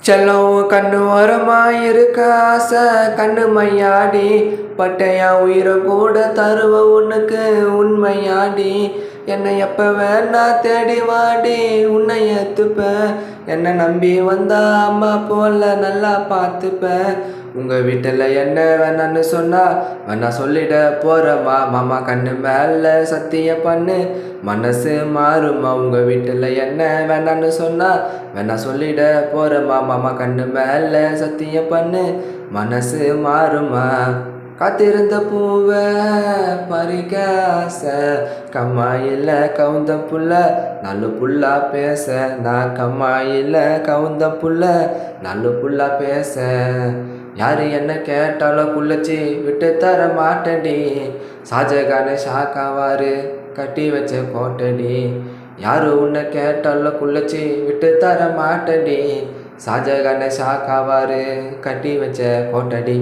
செல்லம் கண்ணு ஓரமா இருக்க ஆசை கண்ணு மையாடி பட்டையா உயிரை கூட தருவ உனக்கு உண்மையாடி என்னை எப்ப வேணா தேடி வாடி உன்னை ஏத்துப்பேன் என்னை நம்பி வந்தா அம்மா போல நல்லா பார்த்துப்பேன் உங்க வீட்டில் என்ன வேணான்னு சொன்னா வேணா சொல்லிட போறமா மாமா கண்ணு மேல சத்திய பண்ணு மனசு மாறுமா உங்க வீட்டில் என்ன வேணான்னு சொன்னா வேணா சொல்லிட போறமா மாமா கண்ணு மேல சத்திய பண்ணு மனசு மாறுமா காத்திருந்த பூவை பறிக்க ஆசை கம்மாயில கவுந்த புள்ள நல்ல புள்ளா பேச நான் கம்மாயில கவுந்த புள்ள நல்ல புள்ளா பேச யாரு என்ன கேட்டாலும் குள்ளச்சி விட்டு தர மாட்டேடி ஷாஜகான ஷாக்காவாரு கட்டி வச்ச கோட்டடி யாரு உன்னை கேட்டாலும் குள்ளச்சி விட்டு தர மாட்டேடி ஷாஜகான ஷாக்காவாரு கட்டி வச்ச கோட்டடி